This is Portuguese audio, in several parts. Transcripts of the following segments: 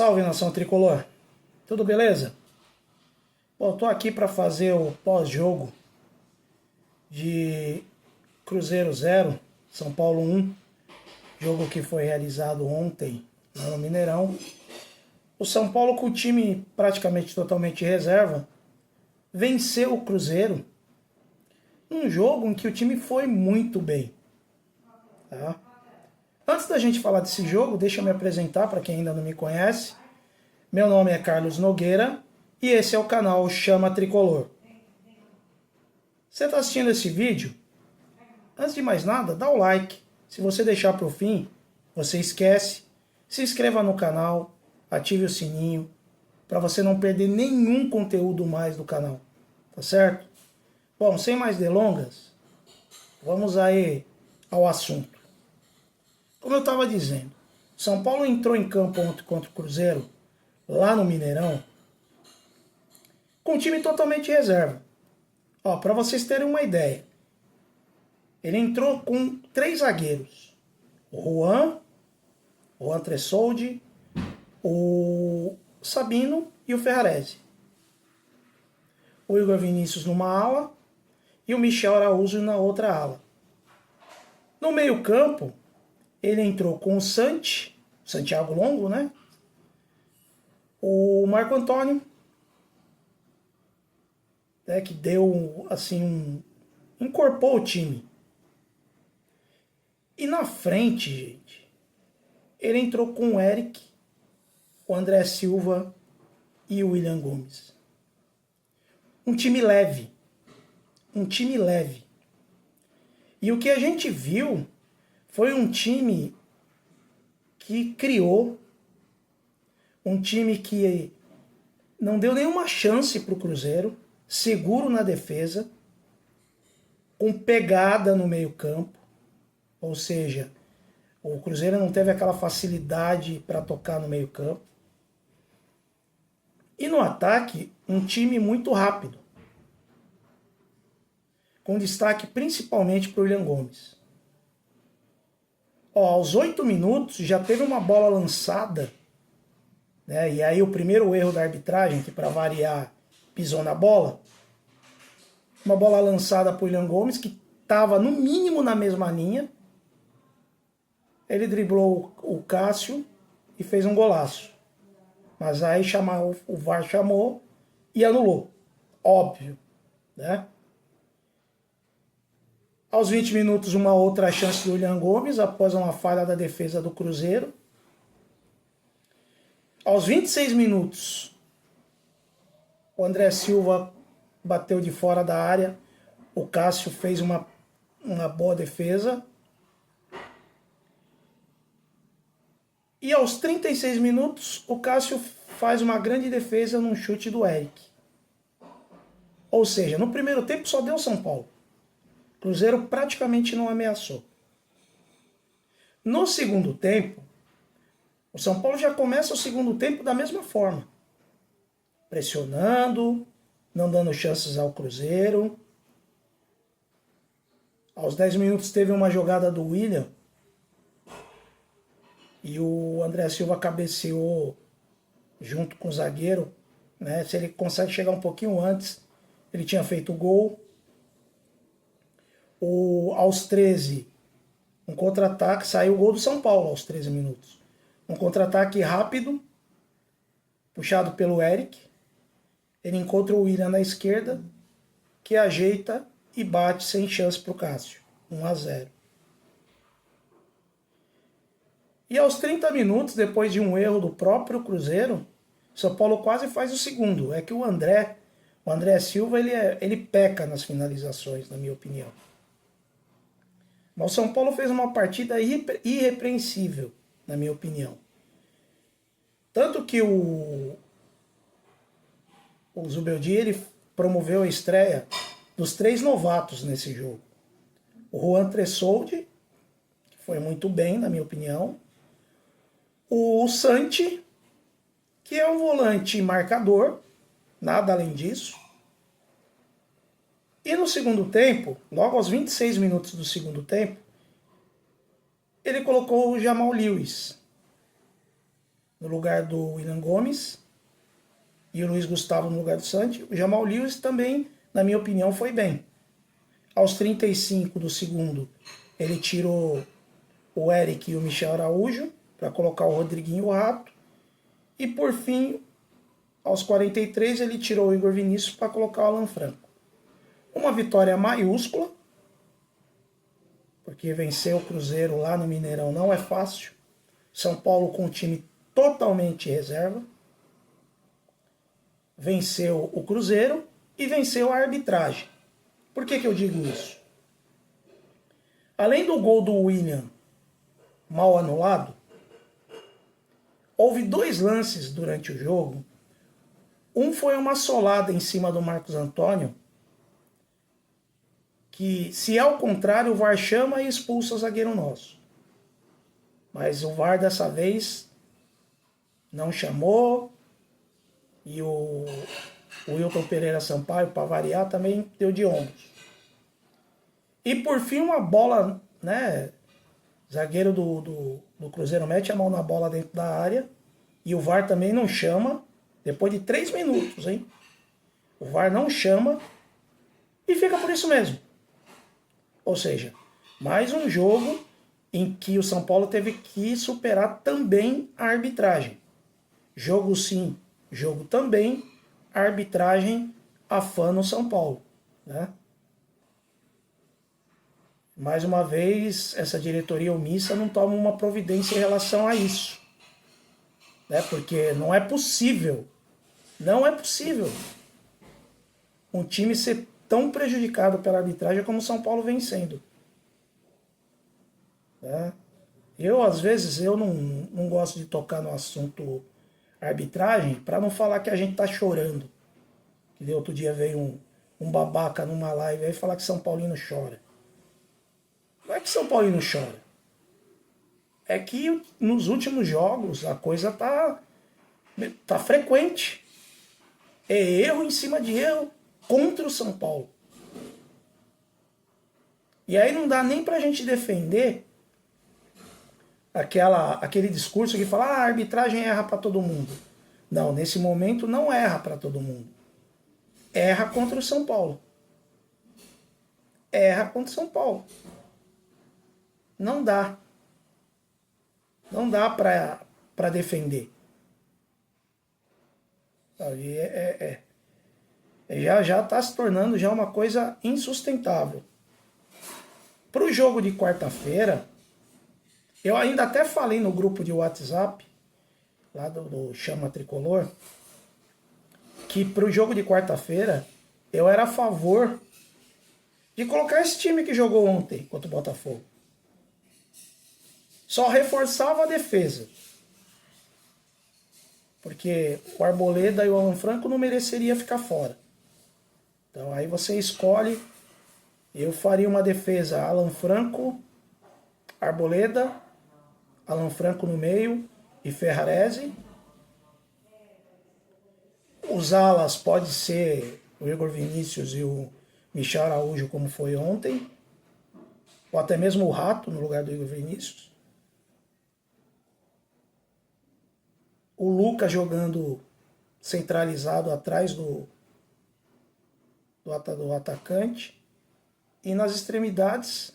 Salve, nação tricolor! Tudo beleza? Bom, tô aqui para fazer o pós-jogo de Cruzeiro 0, São Paulo 1, jogo que foi realizado ontem lá no Mineirão. O São Paulo, com o time praticamente totalmente reserva, venceu o Cruzeiro num jogo em que o time foi muito bem. Tá? Antes da gente falar desse jogo, deixa eu me apresentar para quem ainda não me conhece. Meu nome é Carlos Nogueira e esse é o canal Chama Tricolor. Você está assistindo esse vídeo? Antes de mais nada, dá o like. Se você deixar para o fim, você esquece. Se inscreva no canal, ative o sininho, para você não perder nenhum conteúdo mais do canal. Tá certo? Bom, sem mais delongas, vamos aí ao assunto. Como eu estava dizendo, São Paulo entrou em campo ontem contra o Cruzeiro, lá no Mineirão, com um time totalmente reserva. Ó, para vocês terem uma ideia, ele entrou com 3 zagueiros. O Juan Tressoldi, o Sabino e o Ferrarese. O Igor Vinícius numa ala e o Michel Araújo na outra ala. No meio campo, ele entrou com o Santiago Longo, né? O Marco Antônio, né, que deu assim encorpou o time. E na frente, gente, ele entrou com o Eric, o André Silva e o William Gomes. Um time leve. Um time leve. E o que a gente viu foi um time que criou, um time que não deu nenhuma chance para o Cruzeiro, seguro na defesa, com pegada no meio-campo, ou seja, o Cruzeiro não teve aquela facilidade para tocar no meio-campo. E no ataque, um time muito rápido, com destaque principalmente para o William Gomes. Ó, aos 8 minutos já teve uma bola lançada, né? E aí o primeiro erro da arbitragem, que para variar pisou na bola. Uma bola lançada para o William Gomes, que estava no mínimo na mesma linha. Ele driblou o Cássio e fez um golaço. Mas aí o VAR chamou e anulou. Óbvio, né? Aos 20 minutos, uma outra chance do William Gomes, após uma falha da defesa do Cruzeiro. Aos 26 minutos, o André Silva bateu de fora da área. O Cássio fez uma boa defesa. E aos 36 minutos, o Cássio faz uma grande defesa num chute do Eric. Ou seja, no primeiro tempo só deu São Paulo. O Cruzeiro praticamente não ameaçou. No segundo tempo, o São Paulo já começa o segundo tempo da mesma forma. Pressionando, não dando chances ao Cruzeiro. Aos 10 minutos teve uma jogada do William. E o André Silva cabeceou junto com o zagueiro. Né? Se ele consegue chegar um pouquinho antes, ele tinha feito o gol. Aos 13, um contra-ataque, saiu o gol do São Paulo aos 13 minutos. Um contra-ataque rápido, puxado pelo Eric. Ele encontra o William na esquerda, que ajeita e bate sem chance para o Cássio. 1-0. E aos 30 minutos, depois de um erro do próprio Cruzeiro, São Paulo quase faz o segundo. É que o André Silva, ele peca nas finalizações, na minha opinião. Mas o São Paulo fez uma partida irrepreensível, na minha opinião. Tanto que o Zubeldia, ele promoveu a estreia dos 3 novatos nesse jogo. O Juan Tressoldi, que foi muito bem, na minha opinião. O Santi, que é um volante marcador, nada além disso. E no segundo tempo, logo aos 26 minutos do segundo tempo, ele colocou o Jamal Lewis no lugar do William Gomes e o Luiz Gustavo no lugar do Santi. O Jamal Lewis também, na minha opinião, foi bem. Aos 35 do segundo, ele tirou o Eric e o Michel Araújo para colocar o Rodriguinho e o Rato. E por fim, aos 43, ele tirou o Igor Vinícius para colocar o Alan Franco. Uma vitória maiúscula, porque vencer o Cruzeiro lá no Mineirão não é fácil. São Paulo com um time totalmente reserva. Venceu o Cruzeiro e venceu a arbitragem. Por que eu digo isso? Além do gol do William mal anulado, houve 2 lances durante o jogo. Um foi uma solada em cima do Marcos Antônio, que se é ao contrário, o VAR chama e expulsa o zagueiro nosso. Mas o VAR dessa vez não chamou, e o Wilton Pereira Sampaio, para variar, também deu de ombros. E por fim, uma bola, né? Zagueiro do Cruzeiro mete a mão na bola dentro da área, e o VAR também não chama, depois de 3 minutos, hein? O VAR não chama e fica por isso mesmo. Ou seja, mais um jogo em que o São Paulo teve que superar também a arbitragem. Jogo sim, jogo também, a arbitragem afana o São Paulo, né? Mais uma vez, essa diretoria omissa não toma uma providência em relação a isso, né? Porque não é possível um time ser tão prejudicado pela arbitragem como o São Paulo vem sendo, né? Às vezes, não gosto de tocar no assunto arbitragem para não falar que a gente tá chorando. Que outro dia veio um babaca numa live aí falar que São Paulino chora. Não é que São Paulino chora. É que nos últimos jogos a coisa tá frequente. É erro em cima de erro contra o São Paulo. E aí não dá nem pra gente defender aquele discurso que fala, a arbitragem erra para todo mundo. Não, nesse momento não erra para todo mundo. Erra contra o São Paulo. Erra contra o São Paulo. Não dá. Não dá para defender. Já está se tornando já uma coisa insustentável. Para o jogo de quarta-feira, eu ainda até falei no grupo de WhatsApp, lá do Chama Tricolor, que para o jogo de quarta-feira eu era a favor de colocar esse time que jogou ontem contra o Botafogo. Só reforçava a defesa. Porque o Arboleda e o Alan Franco não mereceria ficar fora. Então aí você escolhe. Eu faria uma defesa Alan Franco, Arboleda, Alan Franco no meio e Ferrarese. Os alas pode ser o Igor Vinícius e o Michel Araújo, como foi ontem. Ou até mesmo o Rato no lugar do Igor Vinícius. O Lucas jogando centralizado atrás do atacante. E nas extremidades,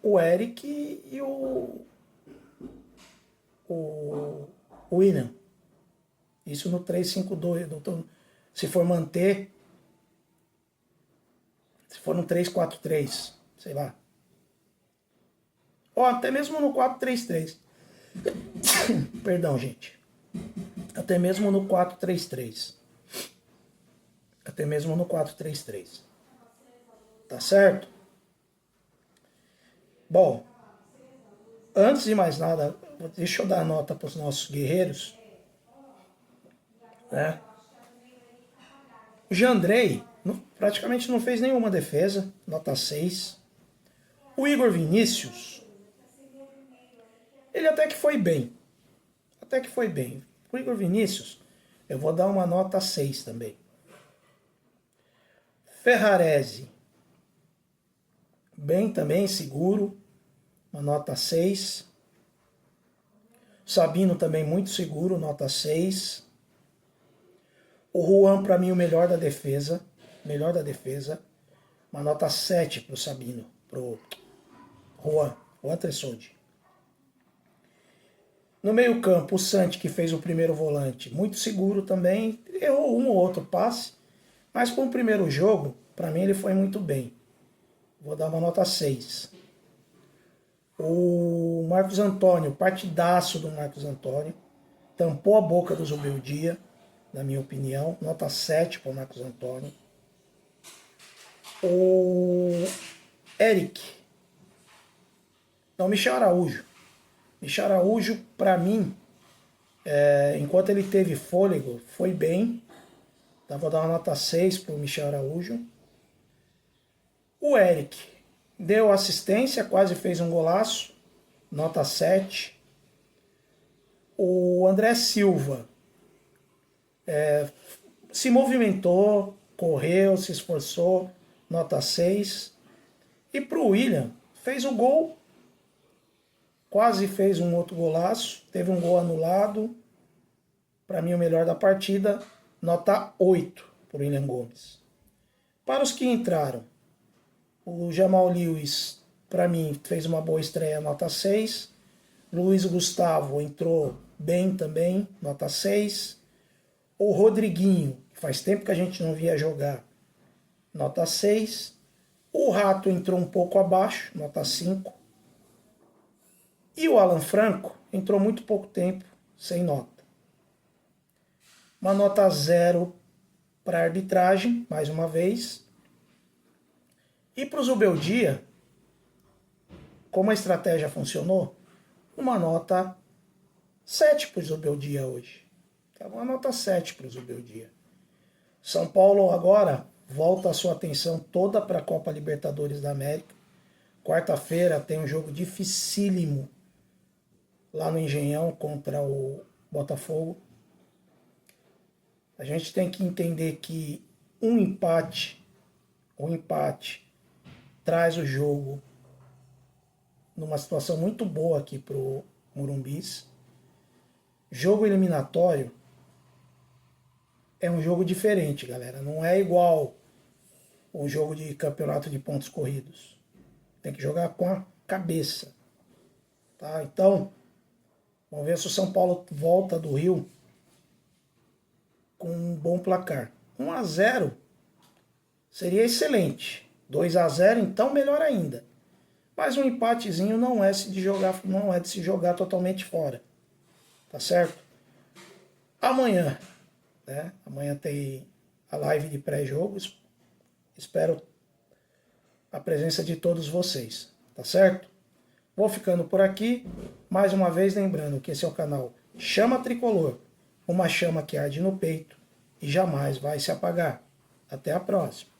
o Eric e o William. Isso no 3-5-2. Se for manter, se for no 3-4-3, sei lá. Ou até mesmo no 4-3-3. Perdão, gente. Até mesmo no 4-3-3. Até mesmo no 4-3-3. Tá certo? Bom, antes de mais nada, deixa eu dar nota para os nossos guerreiros. Né? O Jandrei praticamente não fez nenhuma defesa, nota 6. O Igor Vinícius, ele até que foi bem. O Igor Vinícius, eu vou dar uma nota 6 também. Ferrarese, bem também, seguro, uma nota 6. Sabino também muito seguro, nota 6. O Juan, para mim, o melhor da defesa. Melhor da defesa. Uma nota 7 pro Sabino. Pro Juan Tressoldi. No meio campo, o Santi, que fez o primeiro volante, muito seguro também. Errou um ou outro passe. Mas para o primeiro jogo, para mim ele foi muito bem. Vou dar uma nota 6. O Marcos Antônio, partidaço do Marcos Antônio. Tampou a boca do Zubeldia, na minha opinião. Nota 7 para o Marcos Antônio. O Eric. Não, Michel Araújo. Michel Araújo, para mim, enquanto ele teve fôlego, foi bem. Então, vou dar uma nota 6 para o Michel Araújo. O Eric deu assistência, quase fez um golaço. Nota 7. O André Silva se movimentou, correu, se esforçou. Nota 6. E para o William, fez o gol. Quase fez um outro golaço. Teve um gol anulado. Para mim, o melhor da partida. Nota 8 por William Gomes. Para os que entraram, o Jamal Lewis, para mim, fez uma boa estreia, nota 6. Luiz Gustavo entrou bem também, nota 6. O Rodriguinho, que faz tempo que a gente não via jogar, nota 6. O Rato entrou um pouco abaixo, nota 5. E o Alan Franco entrou muito pouco tempo, sem nota. Uma nota 0 para a arbitragem, mais uma vez. E para o Zubeldia, como a estratégia funcionou, uma nota 7 para o Zubeldia hoje. Tá? Uma nota 7 para o Zubeldia. São Paulo agora volta a sua atenção toda para a Copa Libertadores da América. Quarta-feira tem um jogo dificílimo lá no Engenhão contra o Botafogo. A gente tem que entender que um empate traz o jogo numa situação muito boa aqui para o Morumbis. Jogo eliminatório é um jogo diferente, galera. Não é igual o jogo de campeonato de pontos corridos. Tem que jogar com a cabeça. Tá? Então, vamos ver se o São Paulo volta do Rio com um bom placar. 1-0 seria excelente. 2-0, então melhor ainda. Mas um empatezinho não é de se jogar totalmente fora. Tá certo? Amanhã, né? Amanhã tem a live de pré-jogos. Espero a presença de todos vocês. Tá certo? Vou ficando por aqui. Mais uma vez lembrando que esse é o canal Chama Tricolor. Uma chama que arde no peito e jamais vai se apagar. Até a próxima.